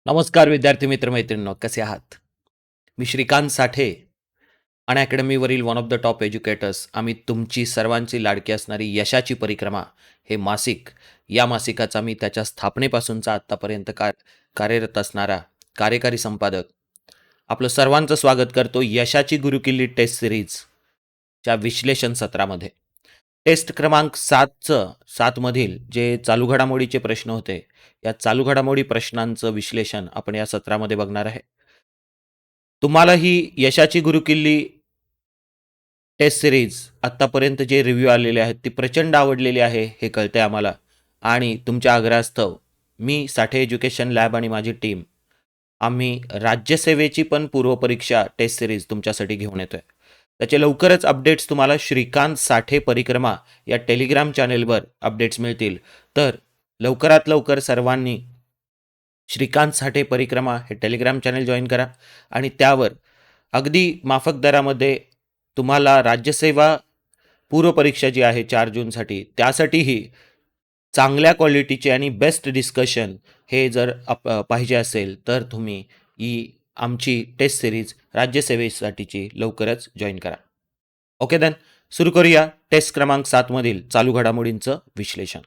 नमस्कार विद्यार्थी मित्र मैत्रिणींनो, कसे आहात? मी श्रीकांत साठे अनअकॅडमीवरील one of the top educators. आम्ही तुमची सर्वांची लाडकी असणारी यशाची परिक्रमा हे मासिक, या मासिकाचा मी त्याच्या स्थापनेपासूनचा आत्तापर्यंत कार्यरत असणारा कार्यकारी संपादक आपलं सर्वांचं स्वागत करतो यशाची गुरुकिल्ली टेस्ट सिरीजच्या विश्लेषण सत्रामध्ये. टेस्ट क्रमांक 7मधील जे चालू घडामोडीचे प्रश्न होते, या चालू घडामोडी प्रश्नांचं विश्लेषण आपण या सत्रामध्ये बघणार आहे. तुम्हाला ही यशाची गुरुकिल्ली टेस्ट सिरीज आत्तापर्यंत जे रिव्ह्यू आलेले आहेत ती प्रचंड आवडलेली आहे हे कळतंय आम्हाला. आणि तुमच्या आग्रहास्तव मी साठे एज्युकेशन लॅब आणि माझी टीम आम्ही राज्यसेवेची पण पूर्वपरीक्षा टेस्ट सिरीज तुमच्यासाठी घेऊन येतोय. त्याचे लवकरच अपडेट्स तुम्हाला श्रीकांत साठे परिक्रमा या टेलिग्राम चॅनेलवर अपडेट्स मिळतील. तर लवकरात लवकर सर्वांनी श्रीकांत साठे परिक्रमा हे टेलिग्राम चॅनेल जॉईन करा आणि त्यावर अगदी माफक दरामध्ये तुम्हाला राज्यसेवा पूर्वपरीक्षा जी आहे 4 जूनसाठी, त्यासाठीही चांगल्या क्वालिटीचे आणि बेस्ट डिस्कशन हे जर पाहिजे असेल तर तुम्ही ही आमची टेस्ट सिरीज राज्यसेवेसाठीची लवकरच जॉईन करा. ओके देन, सुरू करूया टेस्ट क्रमांक 7मधील चालू घडामोडींचं विश्लेषण.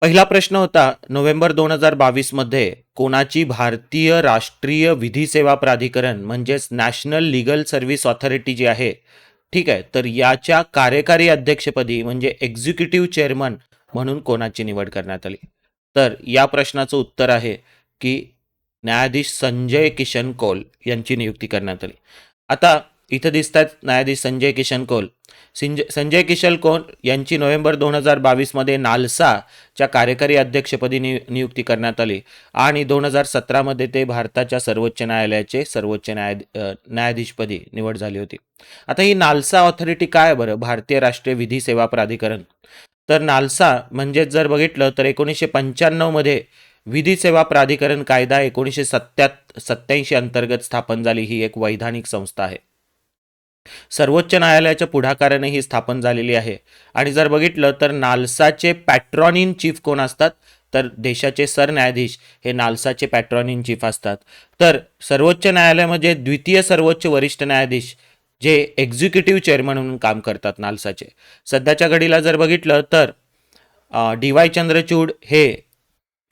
पहिला प्रश्न होता, नोव्हेंबर 2022 मध्ये कोणाची भारतीय राष्ट्रीय विधी सेवा प्राधिकरण म्हणजेच नॅशनल लीगल सर्व्हिस ऑथॉरिटी जी आहे, ठीक आहे, तर याच्या कार्यकारी अध्यक्षपदी म्हणजे एक्झिक्युटिव्ह चेअरमन म्हणून कोणाची निवड करण्यात आली? तर या प्रश्नाचं उत्तर आहे की न्यायाधीश संजय किशन कौल यांची नियुक्ती करण्यात आली. आता इथं दिसतात न्यायाधीश संजय किशन कौल. संजय किशन कौल यांची नोव्हेंबर 2022 मध्ये नालसाच्या कार्यकारी अध्यक्षपदी नियुक्ती करण्यात आली आणि 2017 मध्ये ते भारताच्या सर्वोच्च न्यायालयाचे सर्वोच्च न्यायाधीशपदी निवड झाली होती. आता ही नालसा ऑथॉरिटी काय बरं? भारतीय राष्ट्रीय विधी सेवा प्राधिकरण. तर नालसा म्हणजे जर बघितलं तर 1995 मध्ये विधी सेवा प्राधिकरण कायदा 1987 अंतर्गत स्थापन झाली ही एक वैधानिक संस्था आहे. सर्वोच्च न्यायालयाच्या पुढाकाराने ही स्थापन झालेली आहे. आणि जर बघितलं तर नालसाचे पॅट्रॉन इन चीफ कोण असतात? तर देशाचे सरन्यायाधीश हे नालसाचे पॅट्रॉन इन चीफ असतात. तर सर्वोच्च न्यायालयामध्ये द्वितीय सर्वोच्च वरिष्ठ न्यायाधीश जे एक्झिक्युटिव्ह चेअरमन म्हणून काम करतात नालसाचे. सध्याच्या घडीला जर बघितलं तर DY चंद्रचूड हे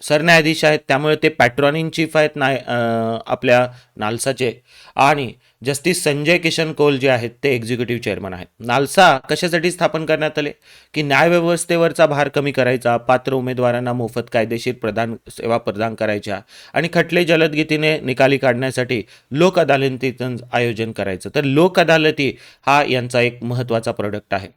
सरन्यायाधीश आहेत, त्यामुळे ते पॅट्रॉन इन चीफ आहेत आपल्या नालसाचे. आणि जस्टिस संजय किशन कौल जे आहेत ते एक्झिक्युटिव्ह चेअरमन आहेत. नालसा कशासाठी स्थापन करण्यात आले? की न्यायव्यवस्थेवरचा भार कमी करायचा, पात्र उमेदवारांना मोफत कायदेशीर सेवा प्रदान करायच्या आणि खटले जलदगतीने निकाली काढण्यासाठी लोक अदालतीचं आयोजन करायचं. तर लोक अदालती हा यांचा एक महत्त्वाचा प्रोडक्ट आहे.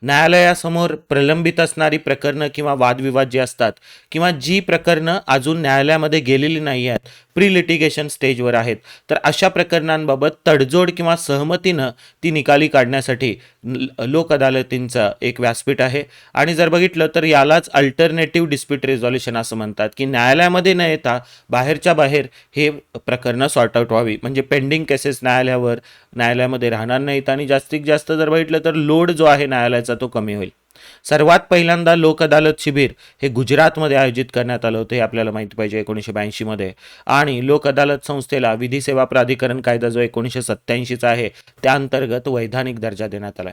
न्यायालयासमोर प्रलंबित असणारी प्रकरणं किंवा वादविवाद जे असतात किंवा जी प्रकरणं अजून न्यायालयामध्ये गेलेली नाही आहेत, प्री लिटिगेशन स्टेजवर आहेत, तर अशा प्रकरणांबाबत तडजोड किंवा सहमतीनं ती निकाली काढण्यासाठी लोक अदालतींचा एक व्यासपीठ आहे. आणि जर बघितलं तर यालाच अल्टरनेटिव्ह डिस्प्यूट रेझोल्युशन असं म्हणतात, की न्यायालयामध्ये न येता बाहेरच्या बाहेर हे प्रकरणं सॉर्ट आउट व्हावी, म्हणजे पेंडिंग केसेस न्यायालयामध्ये राहणार नाहीत आणि जास्तीत जास्त जर बघितलं तर लोड जो आहे न्यायालयाचा तो कमी होईल. सर्वात पहिल्यांदा लोक अदालत शिबिर हे गुजरातमध्ये आयोजित करण्यात आलं होतं, हे आपल्याला माहिती पाहिजे 1982 मध्ये. आणि लोक अदालत संस्थेला विधी सेवा प्राधिकरण कायदा जो 1987चा आहे त्या अंतर्गत वैधानिक दर्जा देण्यात आला.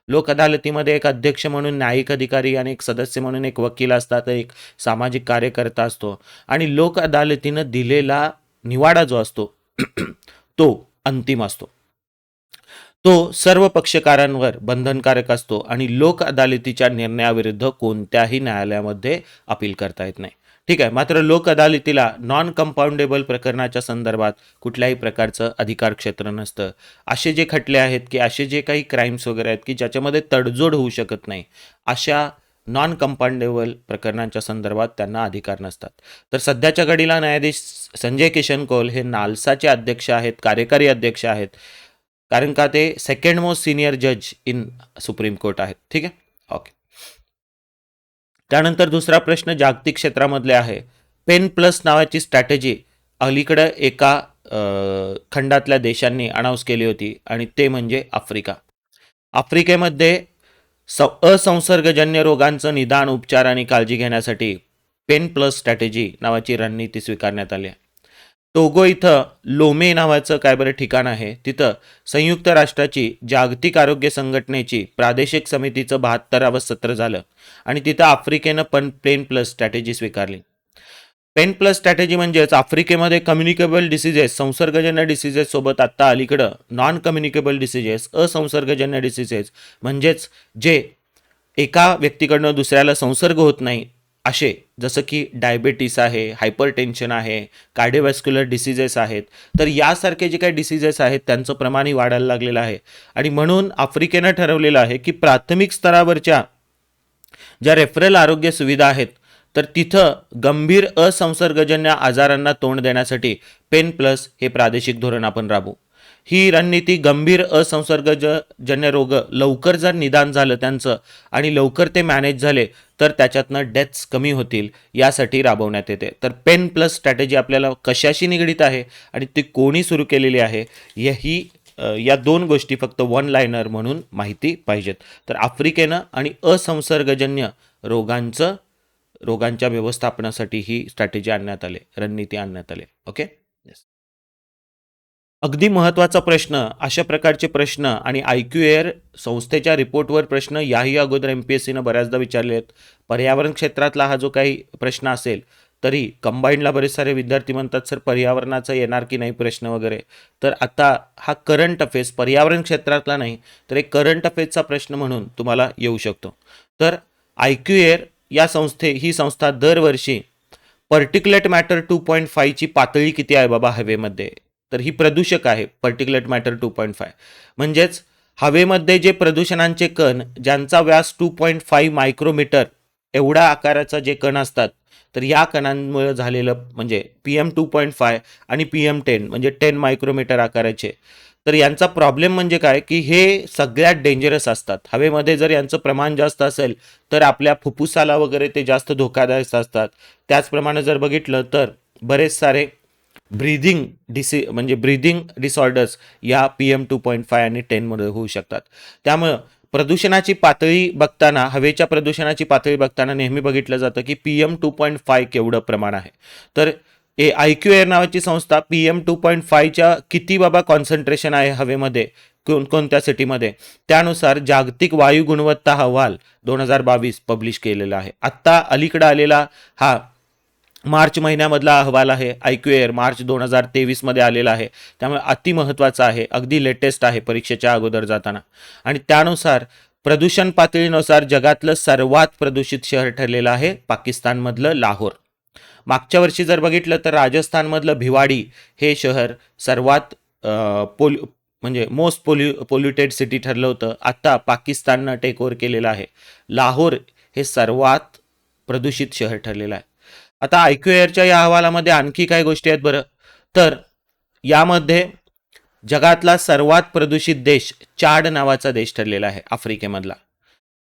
लोक अदालतीमध्ये एक अध्यक्ष म्हणून न्यायिक अधिकारी आणि एक सदस्य म्हणून एक वकील असतात, एक सामाजिक कार्यकर्ता असतो. आणि लोक अदालतीनं दिलेला निवाडा जो असतो तो अंतिम असतो, तो सर्व पक्षकारांवर बंधनकारक असतो आणि लोक अदालतीच्या निर्णयाविरुद्ध कोणत्याही न्यायालयामध्ये अपील करता येत नाही. ठीक आहे. मात्र लोक अदालतीला नॉन कंपाऊंडेबल प्रकरणाच्या संदर्भात कुठल्याही प्रकारचं अधिकार क्षेत्र नसतं. असे जे खटले आहेत की असे जे काही क्राईम्स वगैरे आहेत की ज्याच्यामध्ये तडजोड होऊ शकत नाही, अशा नॉन कंपाऊंडेबल प्रकरणांच्या संदर्भात त्यांना अधिकार नसतात. तर सध्याच्या घडीला न्यायाधीश संजय किशन कौल हे नालसाचे अध्यक्ष आहेत, कार्यकारी अध्यक्ष आहेत, कारण का ते सेकंड मोस्ट सिनियर जज इन सुप्रीम कोर्ट आहेत. ठीक आहे, ओके. त्यानंतर दुसरा प्रश्न जागतिक क्षेत्रामधले आहे. पेन प्लस नावाची स्ट्रॅटेजी अलीकडे एका खंडातल्या देशांनी अनाऊन्स केली होती आणि ते म्हणजे आफ्रिका. आफ्रिकेमध्ये असंसर्गजन्य रोगांचं निदान, उपचार आणि काळजी घेण्यासाठी पेन प्लस स्ट्रॅटेजी नावाची रणनीती स्वीकारण्यात आली आहे. टोगो इथं लोमे नावाचं काय बरं ठिकाण आहे, तिथं संयुक्त राष्ट्राची जागतिक आरोग्य संघटनेची प्रादेशिक समितीचं 72वं सत्र झालं आणि तिथं आफ्रिकेनं पण पेन प्लस स्ट्रॅटेजी स्वीकारली. पेन प्लस स्ट्रॅटेजी म्हणजेच आफ्रिकेमध्ये कम्युनिकेबल डिसिजेस, संसर्गजन्य डिसिजेस सोबत आत्ता अलीकडं नॉन कम्युनिकेबल डिसिजेस, असंसर्गजन्य डिसिजेस म्हणजेच जे एका व्यक्तीकडनं दुसऱ्याला संसर्ग होत नाही असे, जसं की डायबेटीस आहे, हायपरटेन्शन आहे, कार्डिओव्हॅस्क्युलर डिसिजेस आहेत, तर यासारखे जे काही डिसिजेस आहेत त्यांचं प्रमाणही वाढायला लागलेलं आहे. आणि म्हणून आफ्रिकेनं ठरवलेलं आहे की प्राथमिक स्तरावरच्या ज्या रेफरल आरोग्य सुविधा आहेत तर तिथं गंभीर असंसर्गजन्य आजारांना तोंड देण्यासाठी पेन प्लस हे प्रादेशिक धोरण आपण राबवू. ही रणनीती गंभीर असंसर्गजन्य रोग लवकर जर निदान झालं त्यांचं आणि लवकर ते मॅनेज झाले तर त्याच्यातनं डेथ्स कमी होतील यासाठी राबवण्यात येते. तर पेन प्लस स्ट्रॅटेजी आपल्याला कशाशी निगडीत आहे आणि ती कोणी सुरू केलेली आहे या दोन गोष्टी फक्त वन लायनर म्हणून माहिती पाहिजेत. तर आफ्रिकेनं आणि असंसर्गजन्य रोगांच्या व्यवस्थापनासाठी ही स्ट्रॅटेजी आणण्यात आली, रणनीती आणण्यात आली. ओके. अगदी महत्त्वाचा प्रश्न, अशा प्रकारचे प्रश्न आणि IQ एअर संस्थेच्या रिपोर्टवर प्रश्न याही अगोदर MPSCनं बऱ्याचदा विचारले आहेत. पर्यावरण क्षेत्रातला हा जो काही प्रश्न असेल तरी कंबाईंडला बरेच सारे विद्यार्थी म्हणतात सर पर्यावरणाचा येणार की नाही प्रश्न वगैरे. तर आता हा करंट अफेअर्स, पर्यावरण क्षेत्रातला नाही तर एक करंट अफेअर्सचा प्रश्न म्हणून तुम्हाला येऊ शकतो. तर IQ एअर ही संस्था दरवर्षी पर्टिक्युलेट मॅटर 2.5 ची पातळी किती आहे बाबा हवेमध्ये, तर ही प्रदूषक आहे. पर्टिक्युलेट मॅटर 2.5 म्हणजेच हवेमध्ये जे प्रदूषणांचे कण ज्यांचा व्यास 2.5 मायक्रोमीटर एवढ्या आकाराचा जे कण असतात, तर या कणांमुळे झालेलं म्हणजे PM2.5 आणि PM10 म्हणजे 10 मायक्रोमीटर आकाराचे, तर यांचा प्रॉब्लेम म्हणजे काय की हे सगळ्यात डेंजरस असतात. हवेमध्ये जर यांचं प्रमाण जास्त असेल तर आपल्या फुफ्फुसाला वगैरे ते जास्त धोकादायक असतात. त्याचप्रमाणे जर बघितलं तर बरेच सारे ब्रीदिंग डिसऑर्डर्स या PM2.5 आणि 10 मध्ये होऊ शकतात. त्यामुळं प्रदूषणाची पातळी बघताना, हवेच्या प्रदूषणाची पातळी बघताना नेहमी बघितलं जातं की PM2.5 केवढं प्रमाण आहे. तर IQ एअर नावाची संस्था PM2.5च्या किती बाबा कॉन्सन्ट्रेशन आहे हवेमध्ये कोणत्या सिटीमध्ये, त्यानुसार जागतिक वायू गुणवत्ता अहवाल 2022 पब्लिश केलेला आहे. आत्ता अलीकडे आलेला हा मार्च महिन्यामधला अहवाल आहे. IQ एअर मार्च 2023 मध्ये आलेला आहे. त्यामुळे अति महत्त्वाचा आहे, अगदी लेटेस्ट आहे परीक्षेच्या अगोदर जाताना. आणि त्यानुसार प्रदूषण पातळीनुसार जगातलं सर्वात प्रदूषित शहर ठरलेलं आहे पाकिस्तानमधलं लाहोर. मागच्या वर्षी जर बघितलं तर राजस्थानमधलं भिवाडी हे शहर सर्वात मोस्ट पोल्युटेड सिटी ठरलं होतं. आता पाकिस्ताननं टेक ओव्हर केलेलं आहे. लाहोर हे सर्वात प्रदूषित शहर ठरलेलं आहे. आता IQ एअरच्या या अहवालामध्ये आणखी काही गोष्टी आहेत बरं. तर यामध्ये जगातला सर्वात प्रदूषित देश चाड नावाचा देश ठरलेला आहे आफ्रिकेमधला.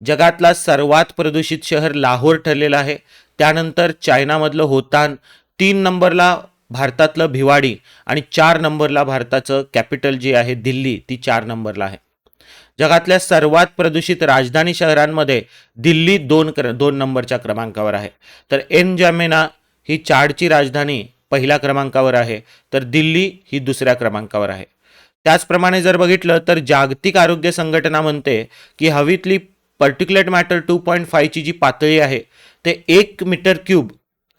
जगातला सर्वात प्रदूषित शहर लाहोर ठरलेलं आहे. त्यानंतर चायनामधलं होतान, 3 नंबरला भारतातलं भिवाडी आणि 4 नंबरला भारताचं कॅपिटल जी आहे दिल्ली, ती 4 नंबरला आहे. जगातल्या सर्वात प्रदूषित राजधानी शहरांमध्ये दिल्ली 2 नंबरच्या क्रमांकावर आहे. तर एनजामेना ही चाडची राजधानी पहिल्या क्रमांकावर आहे, तर दिल्ली ही दुसऱ्या क्रमांकावर आहे. त्याचप्रमाणे जर बघितलं तर जागतिक आरोग्य संघटना म्हणते की हवेतली पर्टिक्युलेट मॅटर 2.5 ची जी पातळी आहे ते 1 मीटर क्यूब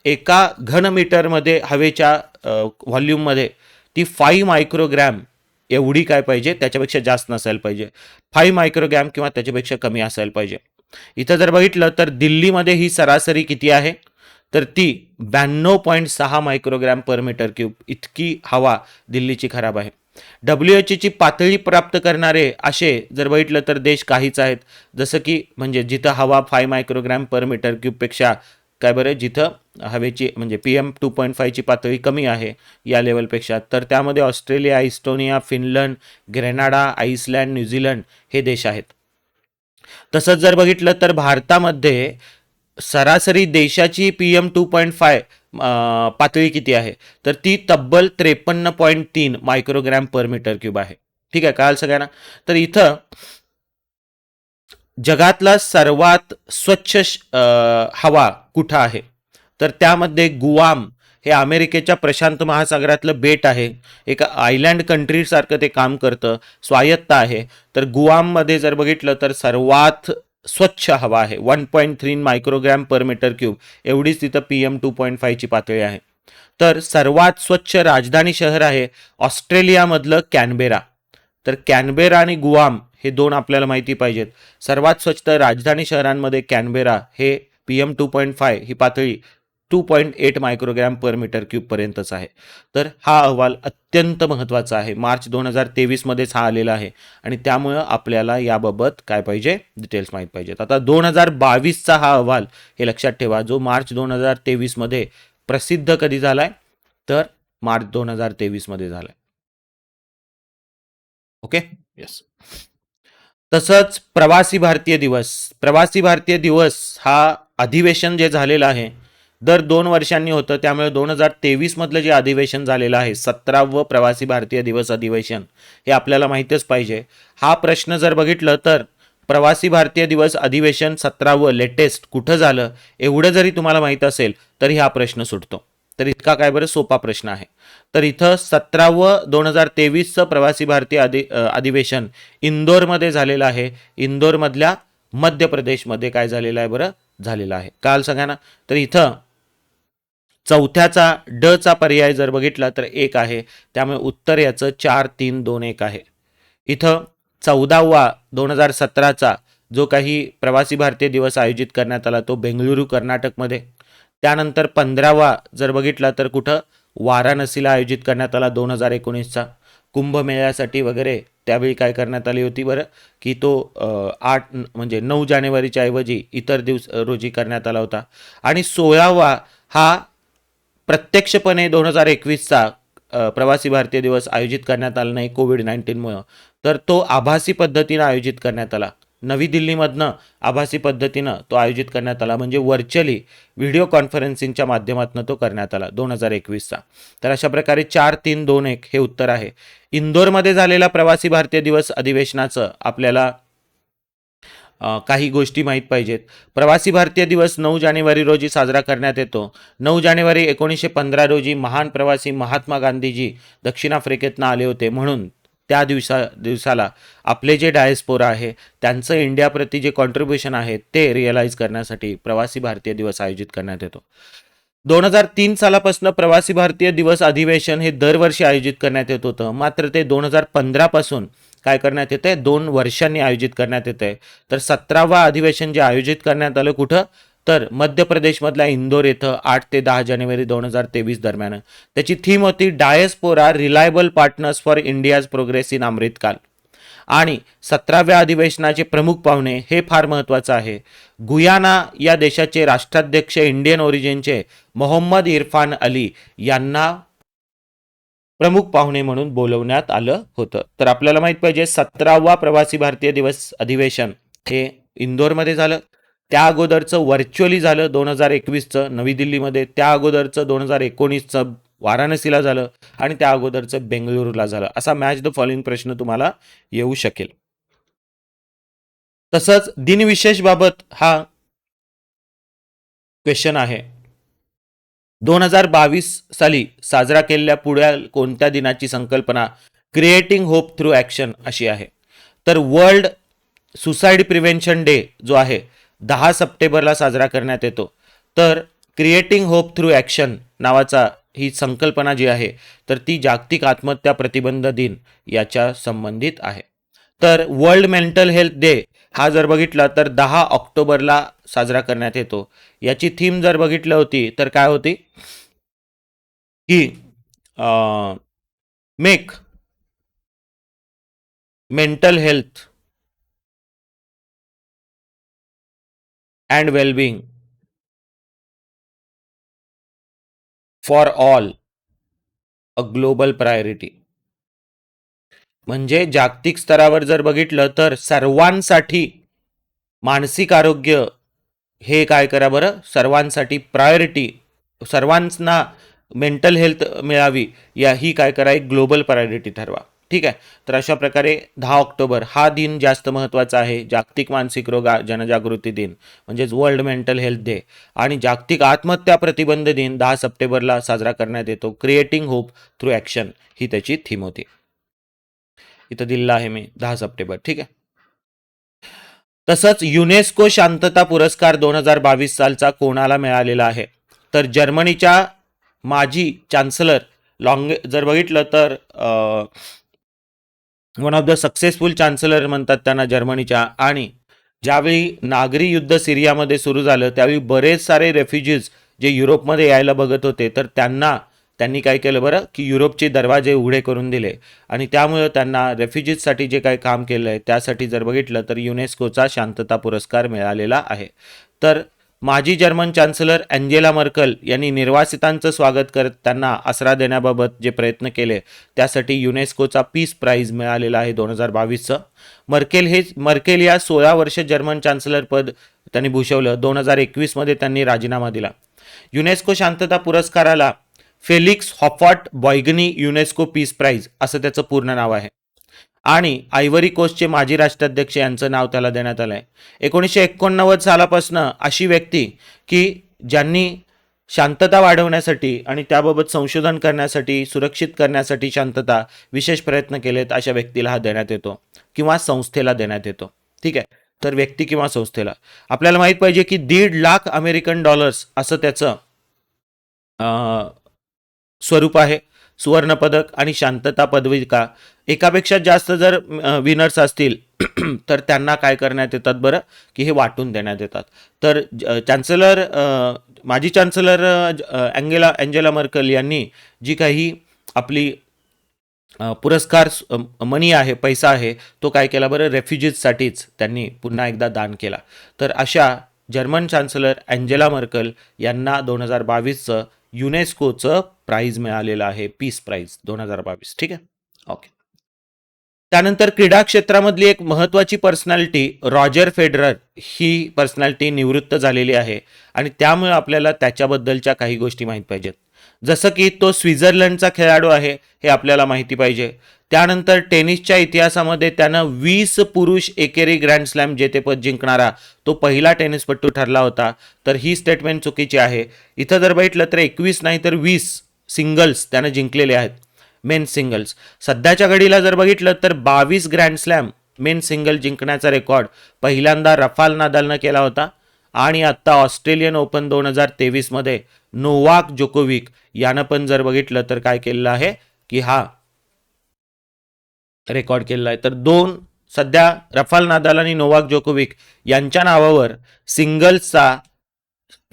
एका घन मीटरमध्ये हवेच्या व्हॉल्यूममध्ये ती 5 मायक्रोग्रॅम एवढी काय पाहिजे, त्याच्यापेक्षा जास्त नसायला पाहिजे. 5 मायक्रोग्रॅम किंवा त्याच्यापेक्षा कमी असायला पाहिजे. इथं जर बघितलं तर दिल्लीमध्ये ही सरासरी किती आहे, तर ती 92.6 मायक्रोग्रॅम पर मीटर क्यूब इतकी हवा दिल्लीची खराब आहे. WHO ची पातळी प्राप्त करणारे असे जर बघितलं तर देश काहीच आहेत, जसं की म्हणजे जिथं हवा 5 मायक्रोग्रॅम पर मीटर क्यूबपेक्षा काय बरं, जिथं हवेची म्हणजे PM2.5 ची पातळी कमी आहे या लेवलपेक्षा, तर त्यामध्ये Australia, Estonia, Finland, Grenada, Iceland, New Zealand हे देश आहेत. तसंच जर बघितलं तर भारतामध्ये सरासरी देशाची PM2.5 पातळी किती आहे, तर ती तब्बल 53.3 मायक्रोग्रॅम पर मीटर क्यूब आहे. ठीक आहे, कळालं सगळ्यांना. तर इथं जगातला सर्वात स्वच्छ हवा कुठं आहे, तर त्यामध्ये गुआम हे अमेरिकेच्या प्रशांत महासागरातलं बेट आहे. एक आयलँड कंट्रीसारखं ते काम करतं, स्वायत्त आहे. तर गुआममध्ये जर बघितलं तर सर्वात स्वच्छ हवा आहे. 1.3 मायक्रोग्रॅम पर मीटर क्यूब एवढीच तिथं PM2.5 ची पातळी आहे. तर सर्वात स्वच्छ राजधानी शहर आहे ऑस्ट्रेलियामधलं कॅनबेरा. तर कॅनबेरा आणि गुआम हे दोन आपल्याला माहिती पाहिजेत. सर्वात स्वच्छ राजधानी शहरांमध्ये कॅनबेरा हे PM2.5 ही पातळी 2.8 मायक्रोग्रॅम पर मीटर क्यूब पर्यंतच आहे. तर हा अहवाल अत्यंत महत्त्वाचा आहे. मार्च 2023 मध्येच हा आलेला आहे आणि त्यामुळं आपल्याला याबाबत काय पाहिजे, डिटेल्स माहीत पाहिजेत. आता 2022चा हा अहवाल हे लक्षात ठेवा, जो मार्च 2023 मध्ये प्रसिद्ध कधी झालाय, तर मार्च 2023 मध्ये झालाय. Okay, yes. तसंच प्रवासी भारतीय दिवस हा अधिवेशन जे झालेलं आहे दर 2 वर्षांनी होतं. त्यामुळे 2023 मधलं जे अधिवेशन झालेलं आहे 17वं प्रवासी भारतीय दिवस अधिवेशन हे आपल्याला माहितीच पाहिजे. हा प्रश्न जर बघितलं तर प्रवासी भारतीय दिवस अधिवेशन 17वं लेटेस्ट कुठं झालं एवढं जरी तुम्हाला माहीत असेल तरी हा प्रश्न सुटतो. तर इतका काय बरं सोपा प्रश्न आहे. तर इथं 17वं 2023चं प्रवासी भारतीय अधिवेशन इंदोरमध्ये झालेलं आहे. इंदोरमधल्या मध्य प्रदेशमध्ये काय झालेलं आहे बरं, झालेलं आहे. काल सगळ्यांना. तर इथं चौथ्याचा ड चा पर्याय जर बघितला तर 1 आहे. त्यामुळे उत्तर याचं 4, 3, 2, 1 आहे. इथं 14वा 2017चा जो काही प्रवासी भारतीय दिवस आयोजित करण्यात आला तो बेंगळुरू कर्नाटकमध्ये. त्यानंतर 15वा जर बघितला तर कुठं, वाराणसीला आयोजित करण्यात आला 2019चा कुंभमेळ्यासाठी वगैरे. त्यावेळी काय करण्यात आली होती बरं, की तो 8 म्हणजे 9 जानेवारीच्या ऐवजी इतर रोजी करण्यात आला होता. आणि 16वा हा प्रत्यक्षपणे 2021चा प्रवासी भारतीय दिवस आयोजित करण्यात आला नाही कोविड-19मुळं. तर तो आभासी पद्धतीनं आयोजित करण्यात आला. नवी दिल्लीमधनं आभासी पद्धतीनं तो आयोजित करण्यात आला, म्हणजे व्हर्च्युअली व्हिडिओ कॉन्फरन्सिंगच्या माध्यमातून तो करण्यात आला 2021चा. तर अशा प्रकारे 4, 3, 2, 1 हे उत्तर आहे. इंदोरमध्ये झालेला प्रवासी भारतीय दिवस अधिवेशनाचं आपल्याला काही गोष्टी माहीत पाहिजेत. प्रवासी भारतीय दिवस 9 जानेवारी रोजी साजरा करण्यात येतो. 9 जानेवारी 1915 रोजी महान प्रवासी महात्मा गांधीजी दक्षिण आफ्रिकेतनं आले होते, म्हणून त्या दिवसाला आपले जे डायस्पोरा आहे त्यांचं इंडियाप्रती जे कॉन्ट्रीब्युशन आहे ते रिअलाइज करण्यासाठी प्रवासी भारतीय दिवस आयोजित करण्यात येतो. 2003 सालापासून प्रवासी भारतीय दिवस अधिवेशन हे दरवर्षी आयोजित करण्यात येत होतं. मात्र ते 2015 पासून काय करण्यात येते, 2 वर्षांनी आयोजित करण्यात येते. तर 17वा अधिवेशन जे आयोजित करण्यात आलं कुठं, तर मध्य प्रदेशमधल्या इंदोर येथं 8 ते 10 जानेवारी 2023 दरम्यान. त्याची थीम होती diaspora reliable partners for India's progress in Amritkaal. आणि 17व्या अधिवेशनाचे प्रमुख पाहुणे हे फार महत्त्वाचं आहे. गुयाना या देशाचे राष्ट्राध्यक्ष इंडियन ओरिजिनचे मोहम्मद इरफान अली यांना प्रमुख पाहुणे म्हणून बोलवण्यात आलं होतं. तर आपल्याला माहित पाहिजे 17वा प्रवासी भारतीय दिवस अधिवेशन हे इंदोरमध्ये झालं. त्या अगोदरचं व्हर्च्युअली झालं 2021चं नवी दिल्लीमध्ये. त्या अगोदरचं 2019चं वाराणसीला झालं आणि त्या अगोदरचं बेंगळुरूला झालं. असा मॅच द फॉलोइंग प्रश्न तुम्हाला येऊ शकेल. तसंच दिनविशेष बाबत हा क्वेश्चन आहे. 2022 साली साजरा केलेल्या पुढ्या कोणत्या दिनाची संकल्पना क्रिएटिंग होप थ्रू ॲक्शन अशी आहे. तर वर्ल्ड सुसाईड प्रिव्हेन्शन डे जो आहे 10 सप्टेंबरला साजरा करण्यात येतो. तर क्रिएटिंग होप थ्रू ॲक्शन नावाचा ही संकल्पना जी आहे तर ती जागतिक आत्महत्या प्रतिबंध दिन याच्या संबंधित आहे. तर वर्ल्ड मेंटल हेल्थ डे हा जर बघितला तर 10 ऑक्टोबरला साजरा करण्यात येतो. याची थीम जर बघितली होती तर काय होती, की make mental health and wellbeing for all a global priority. म्हणजे जागतिक स्तरावर जर बघितलं तर सर्वांसाठी मानसिक आरोग्य हे काय करा बरं, सर्वांसाठी प्रायोरिटी, सर्वांना मेंटल हेल्थ मिळावी या ही काय करा, एक ग्लोबल प्रायोरिटी ठरवा. ठीक आहे. तर अशा प्रकारे 10 ऑक्टोबर हा दिन जास्त महत्त्वाचा आहे. जागतिक मानसिक रोग जनजागृती दिन म्हणजेच वर्ल्ड मेंटल हेल्थ डे आणि जागतिक आत्महत्या प्रतिबंध दिन 10 सप्टेंबरला साजरा करण्यात येतो. क्रिएटिंग होप थ्रू ॲक्शन ही त्याची थीम होती. इथं दिलेलं आहे मी 10 सप्टेंबर. ठीक आहे. तसंच युनेस्को शांतता पुरस्कार 2022 सालचा कोणाला मिळालेला आहे? तर जर्मनीच्या माजी चान्सलर जर बघितलं तर one of the successful chancellor म्हणतात त्यांना जर्मनीच्या. आणि ज्यावेळी नागरी युद्ध सिरियामध्ये सुरू झालं त्यावेळी बरेच सारे रेफ्युजीज जे युरोपमध्ये यायला बघत होते तर त्यांनी काय केलं बरं की युरोपचे दरवाजे उघडे करून दिले आणि त्यामुळं त्यांना रेफ्युजीजसाठी जे काही काम केलं आहे त्यासाठी जर बघितलं तर युनेस्कोचा शांतता पुरस्कार मिळालेला आहे. तर माजी जर्मन चान्सलर अँजेला मर्कल यांनी निर्वासितांचं स्वागत करत त्यांना आसरा देण्याबाबत जे प्रयत्न केले त्यासाठी युनेस्कोचा पीस प्राईज मिळालेला आहे 2022चं. मर्केल या 16 वर्ष जर्मन चान्सलर पद त्यांनी भूषवलं. 2021मध्ये त्यांनी राजीनामा दिला. युनेस्को शांतता पुरस्काराला फेलिक्स हॉफॉट बॉयगनी युनेस्को पीस प्राईज असं त्याचं पूर्ण नाव आहे आणि आयव्हरी कोस्टचे माजी राष्ट्राध्यक्ष यांचं नाव त्याला देण्यात आलं आहे. 1989 सालापासून अशी व्यक्ती की ज्यांनी शांतता वाढवण्यासाठी आणि त्याबाबत संशोधन करण्यासाठी सुरक्षित करण्यासाठी शांतता विशेष प्रयत्न केलेत अशा व्यक्तीला हा देण्यात येतो किंवा संस्थेला देण्यात येतो. ठीक आहे. तर व्यक्ती किंवा संस्थेला आपल्याला माहीत पाहिजे की $1.5 लाख असं त्याचं स्वरूप आहे. सुवर्ण पदक आणि शांतता पदविका एकापेक्षा जास्त जर विनर्स असतील तर त्यांना काय करण्यात येतात बरं की हे वाटून देण्यात येतात. तर माजी चान्सलर अँजेला मर्कल यांनी जी काही आपली पुरस्कार मनी आहे पैसा आहे तो काय केला बरं रेफ्युजीजसाठीच त्यांनी पुन्हा एकदा दान केला. तर अशा जर्मन चान्सलर अँजेला मर्कल यांना 2022चं युनेस्कोचं प्राईज मिळालेलं आहे. Peace prize 2022. ठीक आहे. ओके. त्यानंतर क्रीडा क्षेत्रामधली एक महत्त्वाची पर्सनॅलिटी रॉजर फेडरर ही पर्सनॅलिटी निवृत्त झालेली आहे आणि त्यामुळे आपल्याला त्याच्याबद्दलच्या काही गोष्टी माहीत पाहिजेत. जसं की तो स्वित्झर्लंडचा खेळाडू आहे हे आपल्याला माहिती पाहिजे. त्यानंतर टेनिसच्या इतिहासामध्ये त्यानं 20 पुरुष एकेरी ग्रँड स्लॅम जेतेपद जिंकणारा तो पहिला टेनिसपटू ठरला होता. तर ही स्टेटमेंट चुकीची आहे. इथं जर बघितलं तर 21 नाही तर 20 सिंगल्स त्यानं जिंकलेले आहेत. मेन सिंगल्स सध्याच्या घडीला जर बघितलं तर 22 ग्रँड स्लॅम मेन सिंगल जिंकण्याचा रेकॉर्ड पहिल्यांदा रफाल नादालनं केला होता आणि आत्ता ऑस्ट्रेलियन ओपन 2023मध्ये नोवाक जोकोविक यानं पण जर बघितलं तर काय केलेलं आहे की हा रेकॉर्ड केलेला आहे. तर सध्या रफाल नादाल आणि नोवाक जोकोविक यांच्या नावावर सिंगल्सचा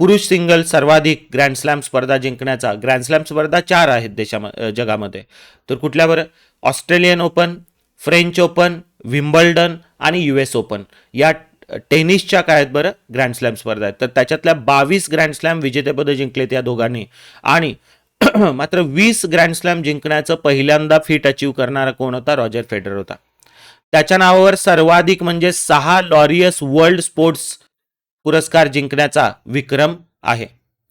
पुरुष सिंगल सर्वाधिक ग्रँड स्लॅम स्पर्धा जिंकण्याचा ग्रँड स्लॅम स्पर्धा 4 आहेत जगामध्ये. तर कुठल्या बरं Australian open, French open, Wimbledon आणि US ओपन या टेनिसच्या काय आहेत बरं ग्रँड स्लॅम स्पर्धा आहेत. तर त्याच्यातल्या 22 ग्रँड स्लॅम विजेतेपदं जिंकलेत या दोघांनी आणि मात्र 20 ग्रँड स्लॅम जिंकण्याचं पहिल्यांदा फीट अचीव करणारा कोण होता? रॉजर फेडरर होता. त्याच्या नावावर सर्वाधिक म्हणजे 6 लॉरियस वर्ल्ड स्पोर्ट्स पुरस्कार जिंकण्याचा विक्रम आहे.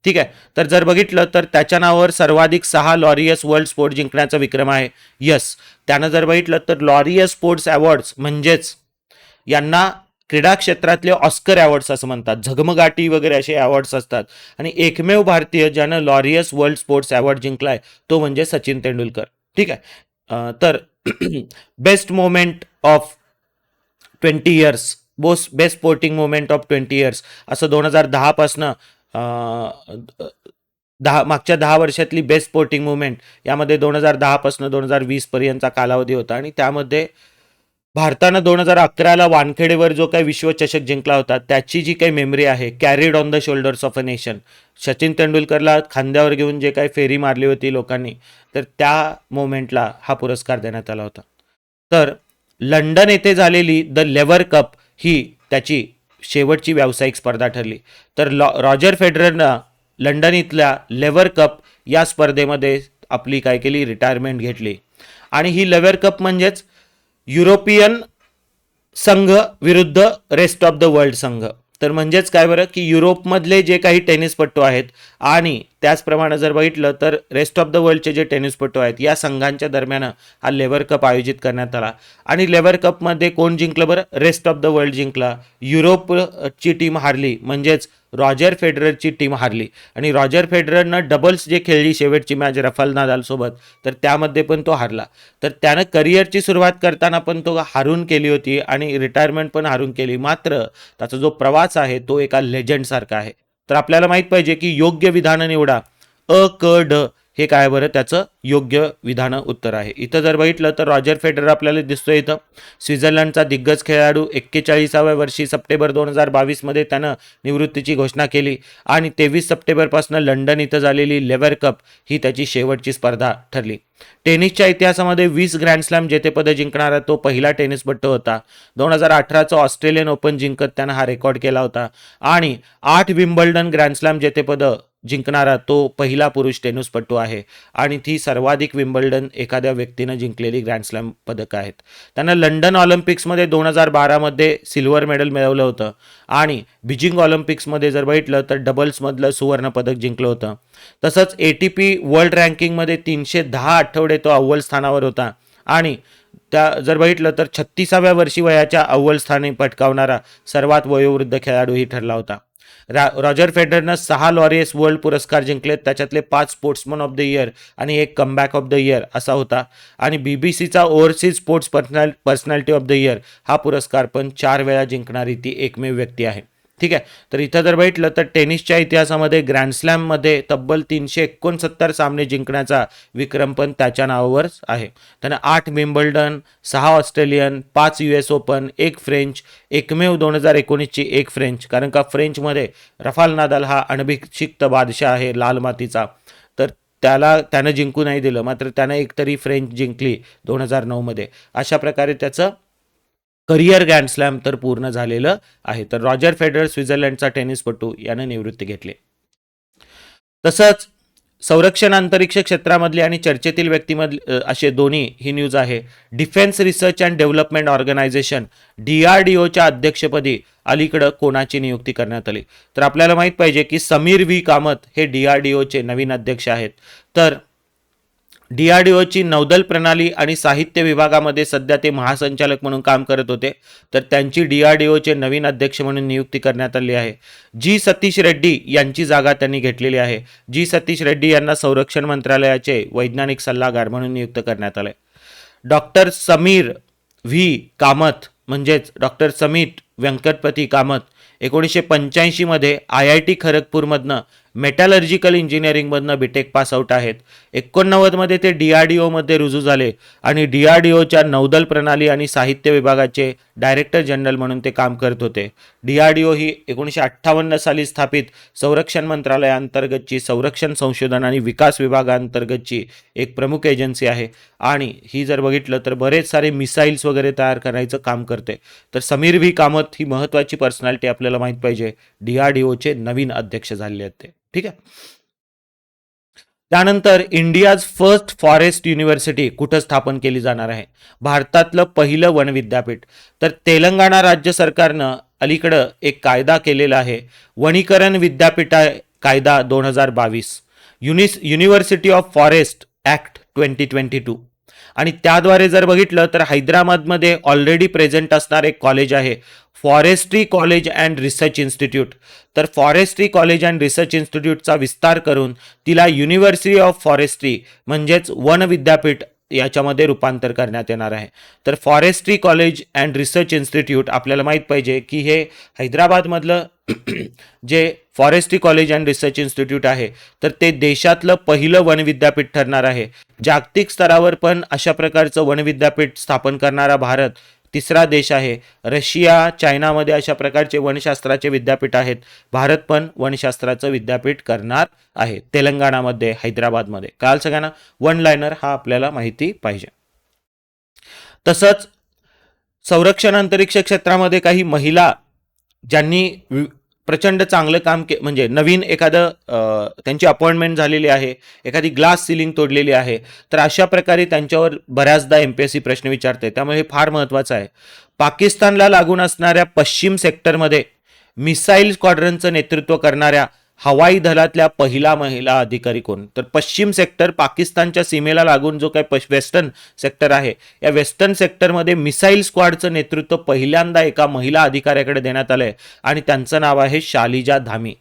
ठीक आहे. तर जर बघितलं तर त्याच्या नावावर सर्वाधिक 6 लॉरियस वर्ल्ड स्पोर्ट जिंकण्याचा विक्रम आहे. यस. त्यानं जर बघितलं तर लॉरियस स्पोर्ट्स अवॉर्ड्स म्हणजेच यांना क्रीडा क्षेत्रातले ऑस्कर अवॉर्ड्स असं म्हणतात. झगमगाटी वगैरे असे अवॉर्ड्स असतात आणि एकमेव भारतीय ज्यानं लॉरियस वर्ल्ड स्पोर्ट्स अवॉर्ड जिंकलाय तो म्हणजे सचिन तेंडुलकर. ठीक आहे. तर best moment of 20 years best sporting moment of 20 years असं 2010 पासनं मागच्या 10 वर्षातली बेस्ट स्पोर्टिंग मुवमेंट यामध्ये 2010 पासून 2020 पर्यंतचा कालावधी होता आणि त्यामध्ये भारतानं 2011ला वानखेडेवर जो काही विश्वचषक जिंकला होता त्याची जी काही मेमरी आहे carried on the shoulders of a nation. Sachin तेंडुलकरला खांद्यावर घेऊन जे काही फेरी मारली होती लोकांनी तर त्या मोमेंटला हा पुरस्कार देण्यात आला होता. तर लंडन येथे झालेली द लेव्हर कप ही त्याची शेवटची व्यावसायिक स्पर्धा ठरली. तर रॉजर फेडररनं लंडन इथल्या लेव्हर कप या स्पर्धेमध्ये आपली काय केली रिटायरमेंट घेतली आणि ही लेव्हर कप म्हणजेच युरोपियन संघ विरुद्ध रेस्ट ऑफ द वर्ल्ड संघ तर म्हणजेच काय बरं की युरोपमधले जे काही टेनिसपटू आहेत आणि त्याचप्रमाणे जर बघितलं तर रेस्ट ऑफ द वर्ल्डचे जे टेनिसपटू आहेत या संघांच्या दरम्यान हा लेव्हर कप आयोजित करण्यात आला. आणि लेव्हर कपमध्ये कोण जिंकलं बरं? रेस्ट ऑफ द वर्ल्ड जिंकला. युरोपची टीम हारली, म्हणजेच रॉजर फेडररची टीम हारली. आणि रॉजर फेडररनं डबल्स जे खेळली शेवटची मॅच रफाल नादाल सोबत, तर त्यामध्ये पण तो हारला. तर त्यानं करिअरची सुरुवात करताना पण तो हारून केली होती आणि रिटायरमेंट पण हारून केली. मात्र त्याचा जो प्रवास आहे तो एका लेजंडसारखा आहे. तर आपल्याला माहित पाहिजे की योग्य विधानं निवडा. अ क ड हे काय बरं त्याचं योग्य विधानं उत्तर आहे. इथं जर बघितलं तर रॉजर फेडरर आपल्याला दिसतोय. इथं स्वित्झर्लंडचा दिग्गज खेळाडू 41व्या वर्षी सप्टेंबर 2022 त्यानं निवृत्तीची घोषणा केली आणि 23 सप्टेंबरपासून लंडन इथं झालेली लेव्हर कप ही त्याची शेवटची स्पर्धा ठरली. टेनिसच्या इतिहासामध्ये 20 ग्रँडस्लॅम जेतेपद जिंकणारा तो पहिला टेनिसपटू होता. 2018चं ऑस्ट्रेलियन ओपन जिंकत त्यानं हा रेकॉर्ड केला होता आणि 8 विम्बल्डन ग्रँडस्लॅम जेतेपद जिंकणारा तो पहिला पुरुष टेनिसपटू आहे आणि ती सर्वाधिक विम्बल्डन एखाद्या व्यक्तीनं जिंकलेली ग्रँडस्लॅम पदकं आहेत. त्यानं लंडन ऑलिम्पिक्समध्ये 2012 सिल्वर मेडल मिळवलं होतं आणि बीजिंग ऑलिम्पिक्समध्ये जर बघितलं तर डबल्समधलं सुवर्ण पदक जिंकलं होतं. तसंच ATP वर्ल्ड रँकिंगमध्ये 310 आठवडे तो अव्वल स्थानावर होता आणि त्या जर बघितलं तर 36व्या वर्षी वयाच्या अव्वल स्थानी पटकावणारा सर्वात वयोवृद्ध खेळाडूही ठरला होता. रॉजर फेडररनं 6 लॉरियस वर्ल्ड पुरस्कार जिंकलेत, त्याच्यातले 5 स्पोर्ट्समन ऑफ द इयर आणि 1 कमबॅक ऑफ द इयर असा होता. आणि BBCचा overseas sports personality of the year हा पुरस्कार पण 4 वेळा जिंकणारी ती एकमेव व्यक्ती आहे. ठीक आहे. तर इथं जर बघितलं तर टेनिसच्या इतिहासामध्ये ग्रँडस्लॅममध्ये तब्बल 369 सामने जिंकण्याचा विक्रम पण त्याच्या नावावरच आहे. त्यानं 8 Wimbledon, 6 Australian, 5 US open, 1 French, एकमेव 2019ची 1 फ्रेंच, कारण का फ्रेंचमध्ये रफाल नादाल हा अनभिषिक्त बादशाह आहे लाल मातीचा, तर त्यानं जिंकू नाही दिलं, मात्र त्यानं एकतरी फ्रेंच जिंकली 2009मध्ये. अशा प्रकारे त्याचं करिअर ग्रँडस्लॅम तर पूर्ण झालेलं आहे. तर रॉजर फेडरर स्वित्झर्लंडचा टेनिसपटू यानं निवृत्ती घेतली. तसंच संरक्षण अंतरिक्ष क्षेत्रामधली आणि चर्चेतील व्यक्तीमधले असे दोन्ही ही न्यूज आहे. Defence research and development organisation DRDOच्या अध्यक्षपदी अलीकडं कोणाची नियुक्ती करण्यात आली? तर आपल्याला माहित पाहिजे की समीर व्ही कामत हे DRDOचे नवीन अध्यक्ष आहेत. तर DRDOची नौदल प्रणाली आणि साहित्य विभागामध्ये सध्या ते महासंचालक म्हणून काम करत होते. तर त्यांची DRDOचे नवीन अध्यक्ष म्हणून नियुक्ती करण्यात आली आहे. जी सतीश रेड्डी यांची जागा त्यांनी घेतलेली आहे. जी सतीश रेड्डी यांना संरक्षण मंत्रालयाचे वैज्ञानिक सल्लागार म्हणून नियुक्त करण्यात आले. डॉक्टर समीर व्ही कामत म्हणजेच डॉक्टर समीट व्यंकटपती कामत 1985मध्ये IIT खरगपूरमधनं मेटॅलर्जिकल इंजिनिअरिंगमधनं BTech पास आउट आहेत. 89मध्ये ते DRDOमध्ये रुजू झाले आणि DRDOच्या नौदल प्रणाली आणि साहित्य विभागाचे डायरेक्टर जनरल म्हणून ते काम करत होते. DRDO ही 1958 साली स्थापित संरक्षण मंत्रालयाअंतर्गतची संरक्षण संशोधन आणि विकास विभागाअंतर्गतची एक प्रमुख एजन्सी आहे आणि ही जर बघितलं तर बरेच सारे मिसाईल्स वगैरे तयार करायचं काम करते. तर समीर व्ही कामत ही महत्त्वाची पर्सनॅलिटी आपल्याला माहित पाहिजे. DRDOचे नवीन अध्यक्ष झाले आहेत ते. ठीक आहे. त्यानंतर इंडियाज फर्स्ट फॉरेस्ट युनिव्हर्सिटी कुठं स्थापन केली जाणार आहे? भारतातलं पहिलं वन विद्यापीठ. तर तेलंगणा राज्य सरकारनं अलीकडं एक कायदा केलेला आहे, वनीकरण विद्यापीठ कायदा 2022, युनिव्हर्सिटी ऑफ फॉरेस्ट ॲक्ट 2022. आणि त्याद्वारे जर बघितलं तर हैदराबादमध्ये ऑलरेडी प्रेझेंट असणार एक कॉलेज आहे, forestry college and research institute. तर फॉरेस्ट्री कॉलेज अँड रिसर्च इन्स्टिट्यूटचा विस्तार करून तिला युनिव्हर्सिटी ऑफ फॉरेस्ट्री म्हणजेच वन विद्यापीठ याच्यामध्ये रूपांतर करण्यात येणार आहे. तर forestry college and research institute आपल्याला माहीत पाहिजे की हे हैदराबादमधलं जे forestry college and research institute आहे तर ते देशातलं पहिलं वन विद्यापीठ ठरणार आहे. जागतिक स्तरावर पण अशा प्रकारचं वन विद्यापीठ स्थापन करणारा भारत तिसरा देश आहे. रशिया, चायनामध्ये अशा प्रकारचे वनशास्त्राचे विद्यापीठ आहेत. भारत पण वनशास्त्राचं विद्यापीठ करणार आहे तेलंगणामध्ये, हैदराबादमध्ये. काल सगळ्यांना वन लायनर हा आपल्याला माहिती पाहिजे. तसंच संरक्षण अंतरिक्ष क्षेत्रामध्ये काही महिला ज्यांनी प्रचंड चांगलं काम म्हणजे नवीन एखादं त्यांची अपॉइंटमेंट झालेली आहे, एखादी ग्लास सिलिंग तोडलेली आहे, तर अशा प्रकारे त्यांच्यावर बऱ्याचदा MPSC प्रश्न विचारते. त्यामुळे हे फार महत्त्वाचं आहे. पाकिस्तानला लागून असणाऱ्या पश्चिम सेक्टरमध्ये मिसाईल स्क्वॉड्रनचं नेतृत्व करणाऱ्या हवाई दलातल्या पहिला महिला अधिकारी कोण? तर पश्चिम सेक्टर पाकिस्तानच्या सीमेला लागून जो काही वेस्टर्न सेक्टर आहे, या वेस्टर्न सेक्टरमध्ये मिसाईल स्क्वॉडचं नेतृत्व पहिल्यांदा एका महिला अधिकाऱ्याकडे देण्यात आलंय आणि त्यांचं नाव आहे शालिजा धामी.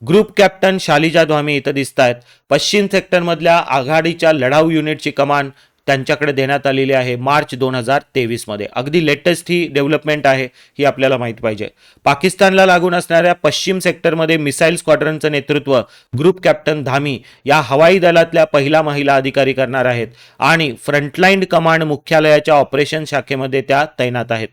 ग्रुप कॅप्टन शालिजा धामी इथं दिसत आहेत. पश्चिम सेक्टरमधल्या आघाडीच्या लढाऊ युनिटची कमान त्यांच्याकडे देण्यात आलेली आहे मार्च 2023 मध्ये. अगदी लेटेस्ट ही डेव्हलपमेंट आहे, ही आपल्याला माहित पाहिजे. पाकिस्तानला लागून असणाऱ्या पश्चिम सेक्टरमध्ये मिसाईल स्क्वॉड्रनचं नेतृत्व ग्रुप कॅप्टन धामी या हवाई दलातल्या पहिला महिला अधिकारी करणार आहेत आणि फ्रंटलाईन कमांड मुख्यालयाच्या ऑपरेशन शाखेमध्ये त्या तैनात आहेत.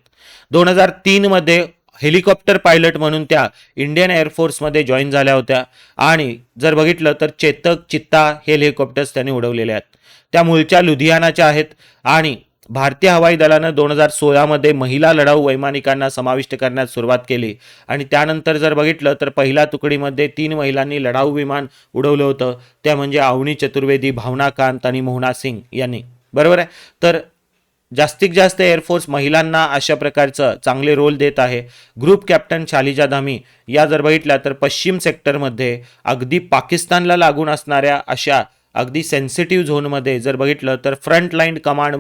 2003 मध्ये हेलिकॉप्टर पायलट म्हणून त्या इंडियन एअरफोर्समध्ये जॉईन झाल्या होत्या आणि जर बघितलं तर चेतक, चित्ता हे हेलिकॉप्टर्स त्यांनी उडवलेले आहेत. त्या मूळच्या लुधियानाच्या आहेत आणि भारतीय हवाई दलानं 2016 मध्ये महिला लढाऊ वैमानिकांना समाविष्ट करण्यास सुरुवात केली आणि त्यानंतर जर बघितलं तर पहिल्या तुकडीमध्ये 3 महिलांनी लढाऊ विमान उडवलं होतं, त्या म्हणजे अवनी चतुर्वेदी, भावना कांत आणि मोहना सिंग यांनी. बरोबर आहे. तर जास्तीत जास्त एअरफोर्स महिलांना अशा प्रकारचं चांगले रोल देत आहे. ग्रुप कॅप्टन शालिजा धामी या जर बघितल्या तर पश्चिम सेक्टरमध्ये अगदी पाकिस्तानला लागून असणाऱ्या अशा अगदी सेन्सिटिव्ह झोनमध्ये जर बघितलं तर फ्रंट लाईन कमांड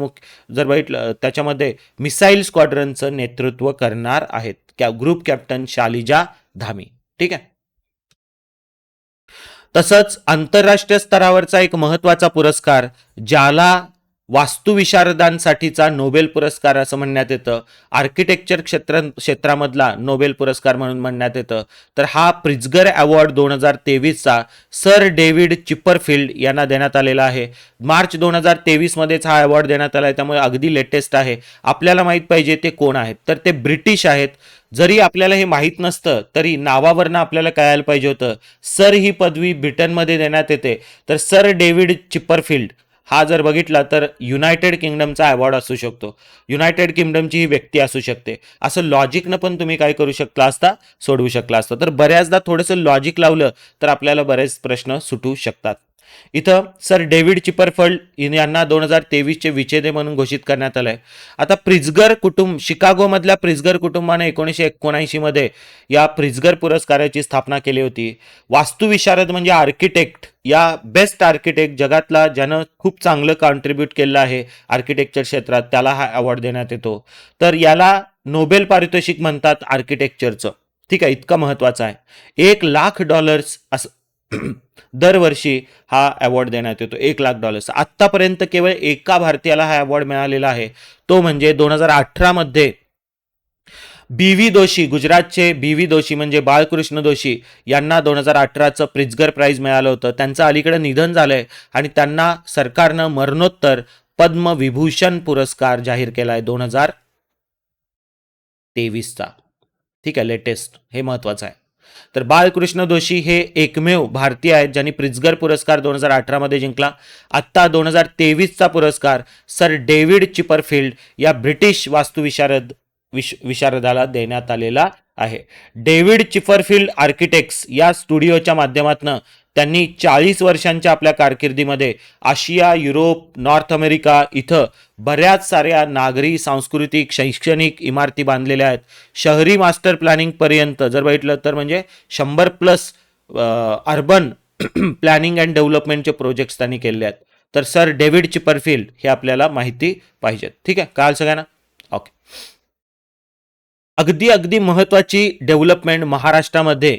जर बघितलं त्याच्यामध्ये मिसाईल स्क्वॉड्रनचं नेतृत्व करणार आहेत ग्रुप कॅप्टन शालिजा धामी. ठीक आहे. तसंच आंतरराष्ट्रीय स्तरावरचा एक महत्त्वाचा पुरस्कार ज्याला वास्तुविशारदांसाठीचा नोबेल पुरस्कार असं म्हणण्यात येतं, आर्किटेक्चर क्षेत्रामधला नोबेल पुरस्कार म्हणून म्हणण्यात येतं, तर हा प्रिझ्गर अवॉर्ड 2023चा सर डेव्हिड चिपरफिल्ड यांना देण्यात आलेला आहे. मार्च 2023 मध्येच हा अवॉर्ड देण्यात आला आहे, त्यामुळे अगदी लेटेस्ट आहे. आपल्याला माहित पाहिजे ते कोण आहेत, तर ते ब्रिटिश आहेत. जरी आपल्याला हे माहीत नसतं तरी नावावरनं आपल्याला कळायला पाहिजे होतं. सर ही पदवी ब्रिटनमध्ये देण्यात येते, तर सर डेव्हिड चिपरफिल्ड हा जर बघितला तर युनायटेड किंगडमचा अवॉर्ड असू शकतो, युनायटेड किंगडमची ही व्यक्ती असू शकते. असं लॉजिकनं पण तुम्ही काय करू शकला असता, सोडवू शकला असता. तर बऱ्याचदा थोडंसं लॉजिक लावलं तर आपल्याला बरेच प्रश्न सुटू शकतात. इथं सर डेव्हिड चिपरफिल्ड यांना 2023चे विजेते म्हणून घोषित करण्यात आलंय. आता प्रिझ्गर कुटुंब, शिकागोमधल्या प्रिझ्गर कुटुंबाने 1979 मध्ये या प्रिझ्गर पुरस्काराची स्थापना केली होती. वास्तुविशारद म्हणजे आर्किटेक्ट, या बेस्ट आर्किटेक्ट जगातला ज्यानं खूप चांगलं कॉन्ट्रीब्यूट केलं आहे आर्किटेक्चर क्षेत्रात, त्याला हा अवॉर्ड देण्यात येतो. तर याला नोबेल पारितोषिक म्हणतात आर्किटेक्चरचं. ठीक आहे, इतका महत्वाचा आहे. $1,00,000 असं दरवर्षी हा अवॉर्ड देण्यात येतो. $1,00,000. आत्तापर्यंत केवळ एका भारतीयाला हा अवॉर्ड मिळालेला आहे, तो म्हणजे 2018 मध्ये बी.व्ही. दोशी, गुजरातचे बी.व्ही. दोशी म्हणजे बाळकृष्ण दोशी यांना 2018चं प्रिझ्गर प्राइज मिळालं होतं. त्यांचं अलीकडे निधन झालंय आणि त्यांना सरकारनं मरणोत्तर पद्मविभूषण पुरस्कार जाहीर केलाय 2023चा. ठीक आहे, लेटेस्ट, हे महत्वाचं आहे. तर बाळकृष्ण दोशी हे एकमेव भारतीय आहेत ज्यांनी प्रिझ्गर पुरस्कार 2018 मध्ये जिंकला. आत्ता 2023चा पुरस्कार सर डेव्हिड चिपरफिल्ड या ब्रिटिश विशारदाला देण्यात आलेला आहे. डेव्हिड चिपरफिल्ड आर्किटेक्ट्स या स्टुडिओच्या माध्यमातून त्यांनी 40 वर्षांच्या आपल्या कारकिर्दीमध्ये आशिया, युरोप, नॉर्थ अमेरिका इथं बऱ्याच साऱ्या नागरी, सांस्कृतिक, शैक्षणिक इमारती बांधलेल्या आहेत. शहरी मास्टर प्लॅनिंग पर्यंत जर बघितलं तर म्हणजे 100+ अर्बन प्लॅनिंग अँड डेव्हलपमेंटचे प्रोजेक्ट्स त्यांनी केले आहेत. तर सर डेव्हिड चिपरफिल्ड हे आपल्याला माहिती पाहिजेत. ठीक आहे, काल सगळ्यांना ओके. अगदी महत्वाची डेव्हलपमेंट महाराष्ट्रामध्ये,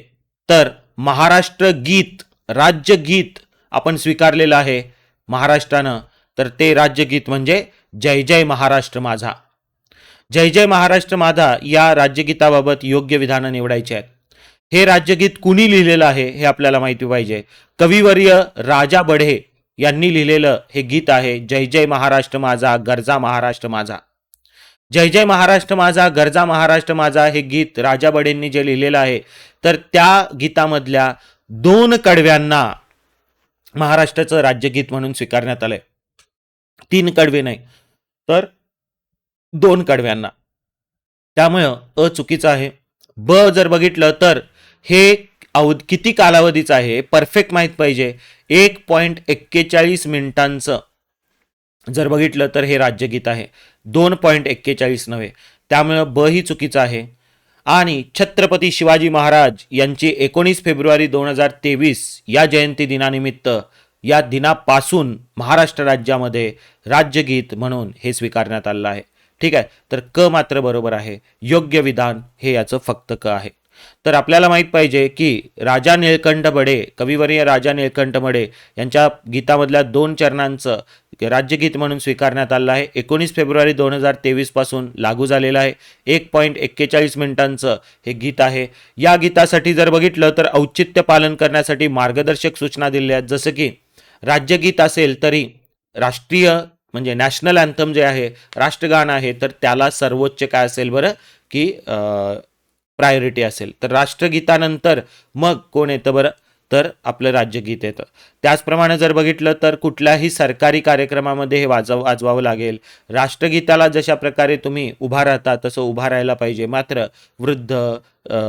तर महाराष्ट्र गीत, राज्यगीत आपण स्वीकारलेलं आहे महाराष्ट्रानं. तर ते राज्यगीत म्हणजे जय जय महाराष्ट्र माझा. जय जय महाराष्ट्र माझा या राज्यगीताबाबत योग्य विधानं निवडायची आहेत. हे राज्यगीत कुणी लिहिलेलं आहे हे आपल्याला माहिती पाहिजे. कविवर्य राजा बढे यांनी लिहिलेलं हे गीत आहे जय जय महाराष्ट्र माझा, गरजा महाराष्ट्र माझा. जय जय महाराष्ट्र माझा, गरजा महाराष्ट्र माझा हे गीत राजा बढेंनी जे लिहिलेलं आहे, तर त्या गीतामधल्या 2 कडव्यांना महाराष्ट्राचं राज्यगीत म्हणून स्वीकारण्यात आलंय. 3 कडवे नाही, तर 2 कडव्यांना. त्यामुळं अ चुकीचं आहे. ब जर बघितलं तर हे किती कालावधीचं आहे परफेक्ट माहित पाहिजे. 1.41 मिनिटांचं जर बघितलं तर हे राज्यगीत आहे, 2.41 नव्हे. त्यामुळं ब ही चुकीचं आहे. आणि छत्रपती शिवाजी महाराज यांची 19 फेब्रुवारी 2023 या जयंती दिनानिमित्त या दिनापासून महाराष्ट्र राज्यामध्ये राज्यगीत म्हणून हे स्वीकारण्यात आलं आहे. ठीक आहे, तर क मात्र बरोबर आहे. योग्य विधान हे याचं फक्त क आहे. तर आपल्याला माहित पाहिजे की राजा निळकंठ बडे, कविवर्य राजा निळकंठ बडे यांच्या गीतामधल्या 2 चरणांचं राज्यगीत म्हणून स्वीकारण्यात आलं आहे. 19 फेब्रुवारी 2023 पासून लागू झालेलं आहे. 1.41 मिनिटांचं हे गीत आहे. या गीतासाठी जर बघितलं तर औचित्य पालन करण्यासाठी मार्गदर्शक सूचना दिल्या आहेत. जसं की राज्यगीत असेल तरी राष्ट्रीय म्हणजे नॅशनल अँथम जे आहे, राष्ट्रगान आहे, तर त्याला सर्वोच्च काय असेल बरं की प्रायोरिटी असेल. तर राष्ट्रगीतानंतर मग कोण येतं बरं, तर आपलं राज्यगीत येतं. त्याचप्रमाणे जर बघितलं तर कुठल्याही सरकारी कार्यक्रमामध्ये हे वाजवावं लागेल. राष्ट्रगीताला जशा प्रकारे तुम्ही उभा राहता तसं उभा राहायला पाहिजे. मात्र वृद्ध,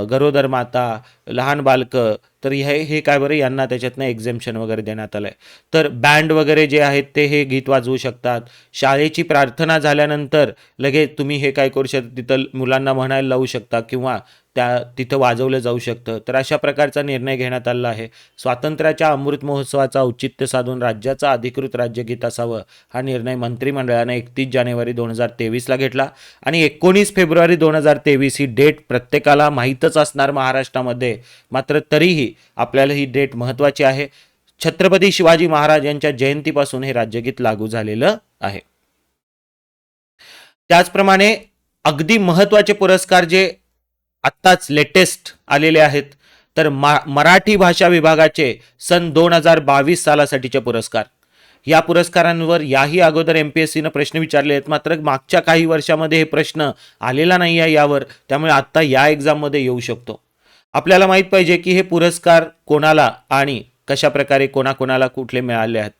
गरोदर माता, लहान बालकं, तर हे काय बरं, यांना त्याच्यातनं एक्झेम्पशन वगैरे देण्यात आलं आहे. तर बँड वगैरे जे आहेत ते हे गीत वाजवू शकतात. शाळेची प्रार्थना झाल्यानंतर लगेच तुम्ही हे काय करू शकता, तिथं मुलांना म्हणायला लावू शकता किंवा तिथं वाजवलं जाऊ शकतं. तर अशा प्रकारचा निर्णय घेण्यात आला आहे. स्वातंत्र्याच्या अमृत महोत्सवाचा औचित्य साधून राज्याचं अधिकृत राज्यगीत असावं हा निर्णय मंत्रिमंडळाने 31 जानेवारी 2023 ला घेतला. आणि 19 फेब्रुवारी 2023 ही डेट प्रत्येकाला माहीतच असणार महाराष्ट्रामध्ये. मात्र तरीही आपल्याला ही डेट महत्त्वाची आहे. छत्रपती शिवाजी महाराज यांच्या जयंतीपासून हे राज्यगीत लागू झालेलं आहे. त्याचप्रमाणे अगदी महत्त्वाचे पुरस्कार जे आत्ताच लेटेस्ट आलेले आहेत, तर मराठी भाषा विभागाचे सन 2022 सालासाठीचे पुरस्कार. या पुरस्कारांवर याही अगोदर MPSCनं प्रश्न विचारले आहेत. मात्र मागच्या काही वर्षामध्ये हे प्रश्न आलेला नाही आहे यावर, त्यामुळे आत्ता या एक्झाममध्ये येऊ शकतो. आपल्याला माहित पाहिजे की हे पुरस्कार कोणाला आणि कशा प्रकारे कोणाकोणाला कुठले मिळाले आहेत.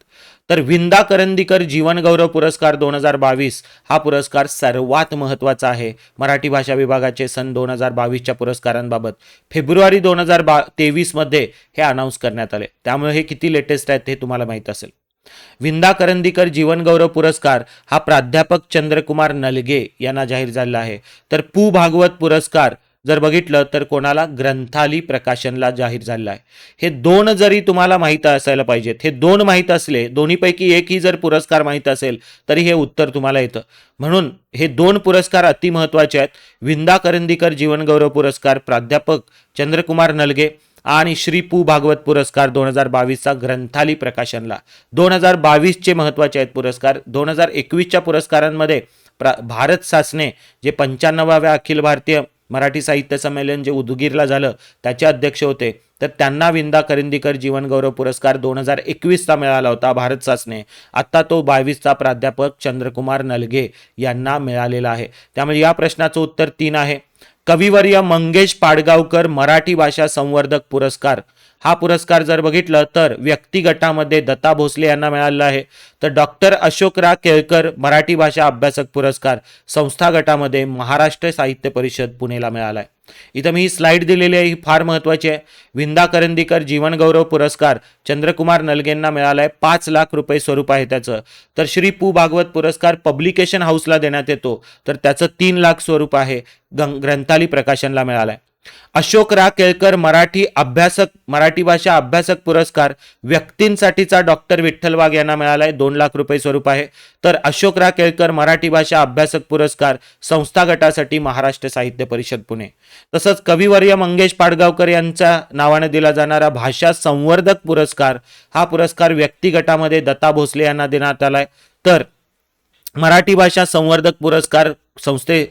तर विंदा करंदीकर जीवनगौरव पुरस्कार 2022 हा पुरस्कार सर्वात महत्त्वाचा आहे. मराठी भाषा विभागाचे सन 2022च्या पुरस्कारांबाबत फेब्रुवारी 2023 मध्ये हे अनाऊन्स करण्यात आले. त्यामुळे हे किती लेटेस्ट आहेत हे तुम्हाला माहीत असेल. विंदा करंदीकर जीवनगौरव पुरस्कार हा प्राध्यापक चंद्रकुमार नलगे यांना जाहीर झाला आहे. तर पु भागवत पुरस्कार जर बघितलं तर कोणाला, ग्रंथाली प्रकाशनला जाहीर झाला आहे. हे 2 जरी तुम्हाला माहीत असायला पाहिजेत. हे 2 माहीत असले, दोन्हीपैकी एकही जर पुरस्कार माहीत असेल तरी हे उत्तर तुम्हाला येतं. म्हणून हे 2 पुरस्कार अति महत्त्वाचे आहेत. विंदा करंदीकर जीवनगौरव पुरस्कार प्राध्यापक चंद्रकुमार नलगे आणि श्री पु भागवत पुरस्कार 2022चा ग्रंथाली प्रकाशनला. 2022चे महत्त्वाचे आहेत पुरस्कार. 2021च्या पुरस्कारांमध्ये भारत शासने जे 95व्या अखिल भारतीय मराठी साहित्य संमेलन जे उदगीरला झालं त्याचे अध्यक्ष होते, तर त्यांना विंदा करंदीकर जीवनगौरव पुरस्कार 2021चा मिळाला होता भारत शासने. आता तो 22चा प्राध्यापक चंद्रकुमार नलगे यांना मिळालेला आहे. त्यामुळे या प्रश्नाचं उत्तर 3 आहे. कविवर्य मंगेश पाडगावकर मराठी भाषा संवर्धक पुरस्कार हा पुरस्कार जर बघितलं तर व्यक्तिगटामध्ये दत्ता भोसले यांना मिळालेला आहे. तर डॉक्टर अशोकराव केळकर मराठी भाषा अभ्यासक पुरस्कार संस्था गटामध्ये महाराष्ट्र साहित्य परिषद पुणेला मिळाला आहे. इथं मी ही स्लाइड दिलेली आहे, ही फार महत्त्वाची आहे. विंदा करंदीकर जीवनगौरव पुरस्कार चंद्रकुमार नलगेंना मिळाला आहे. 5 लाख रुपये स्वरूप आहे त्याचं. तर श्री पु भागवत पुरस्कार पब्लिकेशन हाऊसला देण्यात येतो, तर त्याचं 3 लाख स्वरूप आहे. ग्रंथाली प्रकाशनला मिळाला आहे. अशोकराव केळकर मराठी भाषा अभ्यासक पुरस्कार व्यक्तींसाठीचा डॉक्टर विठ्ठल वाघ यांना मिळाला आहे. 2 लाख रुपये स्वरूप आहे. तर अशोकराव केळकर मराठी भाषा अभ्यासक पुरस्कार संस्था गटासाठी महाराष्ट्र साहित्य परिषद पुणे. तसंच कविवर्य मंगेश पाडगावकर यांच्या नावाने दिला जाणारा भाषा संवर्धक पुरस्कार हा पुरस्कार व्यक्तिगटामध्ये दत्ता भोसले यांना देण्यात आलाय. तर मराठी भाषा संवर्धक पुरस्कार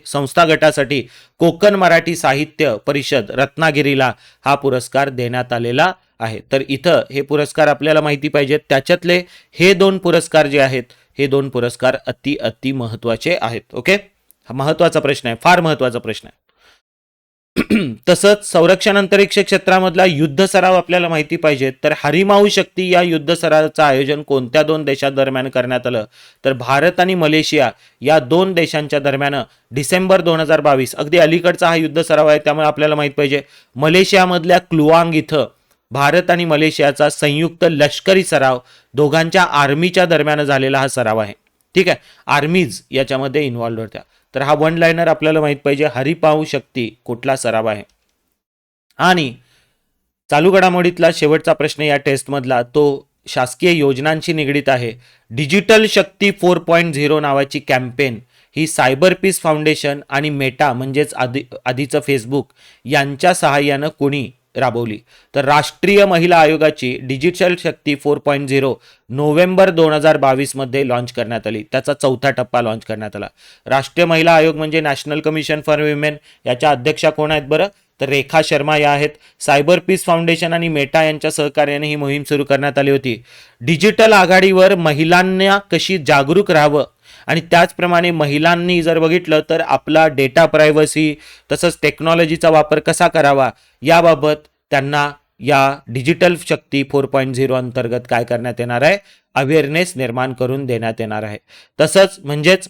संस्था गटासाठी कोकण मराठी साहित्य परिषद रत्नागिरीला हा पुरस्कार देण्यात आलेला आहे. तर इथं हे पुरस्कार आपल्याला माहिती पाहिजेत. त्याच्यातले हे 2 पुरस्कार जे आहेत, हे 2 पुरस्कार अति महत्त्वाचे आहेत. ओके, हा महत्त्वाचा प्रश्न आहे, फार महत्त्वाचा प्रश्न आहे. तसंच संरक्षण अंतरिक्ष क्षेत्रामधला युद्ध सराव आपल्याला माहिती पाहिजे. तर हरिमाऊ शक्ती या युद्ध सरावाचं आयोजन कोणत्या 2 देशांदरम्यान करण्यात आलं, तर भारत आणि मलेशिया या 2 देशांच्या दरम्यान डिसेंबर 2022, अगदी अलीकडचा हा युद्ध सराव आहे. त्यामुळे आपल्याला माहित पाहिजे मलेशियामधल्या क्लुआंग इथं भारत आणि मलेशियाचा संयुक्त लष्करी सराव दोघांच्या आर्मीच्या दरम्यान झालेला हा सराव आहे. ठीक आहे, आर्मीज याच्यामध्ये इन्व्हॉल्व्ह होत्या. तर हा वन लाईनर आपल्याला माहित पाहिजे. हरिपाहू शक्ती कुठला सराव आहे. आणि चालू घडामोडीतला शेवटचा प्रश्न या टेस्टमधला तो शासकीय योजनांशी निगडीत आहे. डिजिटल शक्ती 4.0 नावाची कॅम्पेन ही सायबर पीस फाउंडेशन आणि मेटा म्हणजेच आधीचं फेसबुक यांच्या सहाय्यानं कोणी राबवली. तर राष्ट्रीय महिला आयोगाची डिजिटल शक्ती 4.0 नोव्हेंबर 2022 मध्ये लॉन्च करण्यात आली. त्याचा चौथा टप्पा लॉन्च करण्यात आला. राष्ट्रीय महिला आयोग म्हणजे नॅशनल कमिशन फॉर विमेन, याच्या अध्यक्षा कोण आहेत बरं, तर रेखा शर्मा या आहेत. सायबर पीस फाउंडेशन आणि मेटा यांच्या सहकार्याने ही मोहीम सुरू करण्यात आली होती. डिजिटल आघाडीवर महिलांना कशी जागरूक राहावं आणि त्याचप्रमाणे महिलांनी जर बघितलं तर आपला डेटा प्रायव्हसी तसंच टेक्नॉलॉजीचा वापर कसा करावा याबाबत त्यांना या डिजिटल शक्ती 4.0 अंतर्गत काय करण्यात येणार आहे, अवेअरनेस निर्माण करून देण्यात येणार आहे. तसंच म्हणजेच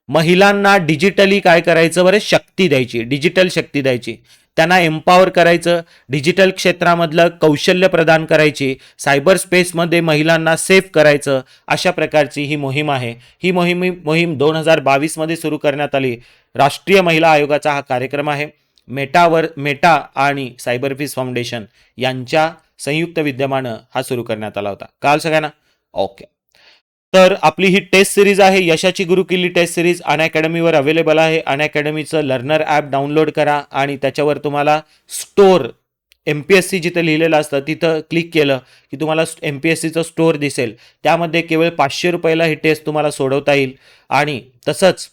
महिलांना डिजिटली काय करायचं बरं, शक्ती द्यायची, डिजिटल शक्ती द्यायची, त्यांना एम्पॉवर करायचं, डिजिटल क्षेत्रामधलं कौशल्य प्रदान करायची, सायबर स्पेसमध्ये महिलांना सेफ करायचं, अशा प्रकारची ही मोहीम आहे. ही मोहीम 2022 मध्ये सुरू करण्यात आली. राष्ट्रीय महिला आयोगाचा हा कार्यक्रम आहे. मेटा आणि सायबर पीस फाउंडेशन यांच्या संयुक्त विद्यमानं हा सुरू करण्यात आला होता. काल सगळ्यांना ओके. तर आपली ही टेस्ट सिरीज आहे, यशाची गुरुकिल्ली टेस्ट सिरीज अनअकॅडमीवर अवेलेबल आहे. अनअकॅडमीचं लर्नर ॲप डाउनलोड करा आणि त्याच्यावर तुम्हाला स्टोअर MPSC जिथं लिहिलेलं असतं तिथं क्लिक केलं की तुम्हाला MPSCचं स्टोअर दिसेल. त्यामध्ये केवळ 500 रुपयाला ही टेस्ट तुम्हाला सोडवता येईल. आणि तसंच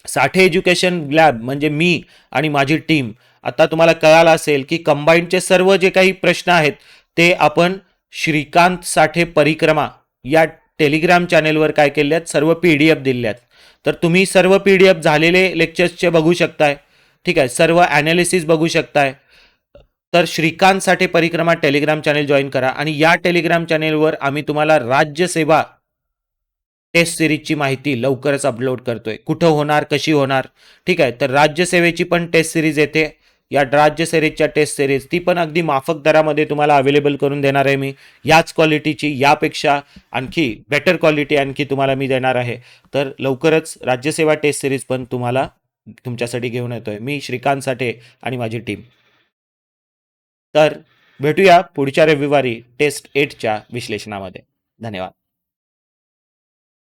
साठे एज्युकेशन लॅब म्हणजे मी आणि माझी टीम, आता तुम्हाला कळालं असेल की कंबाईनचे सर्व जे काही प्रश्न आहेत ते आपण श्रीकांत साठे परिक्रमा या टेलिग्राम चॅनेलवर काय केले आहेत, सर्व PDF दिले आहेत. तर तुम्ही सर्व PDF झालेले लेक्चर्सचे बघू शकताय. ठीक आहे, सर्व ॲनालिसिस बघू शकताय. तर श्रीकांत साठे परिक्रमा टेलिग्राम चॅनेल जॉईन करा आणि या टेलिग्राम चॅनेलवर आम्ही तुम्हाला राज्यसेवा टेस्ट सिरीजची माहिती लवकरच अपलोड करतोय. कुठं होणार, कशी होणार, ठीक आहे. तर राज्यसेवेची पण टेस्ट सिरीज येते. या राज्यसेवेच्या टेस्ट सिरीज ती पण अगदी माफक दरामध्ये तुम्हाला अवेलेबल करून देणार आहे मी. याच क्वालिटीची, यापेक्षा आणखी बेटर क्वालिटी आणखी तुम्हाला मी देणार आहे. तर लवकरच राज्यसेवा टेस्ट सिरीज पण तुम्हाला तुमच्यासाठी घेऊन येतोय मी, श्रीकांत साठे आणि माझी टीम. तर भेटूया पुढच्या रविवारी टेस्ट 8च्या विश्लेषणामध्ये. धन्यवाद.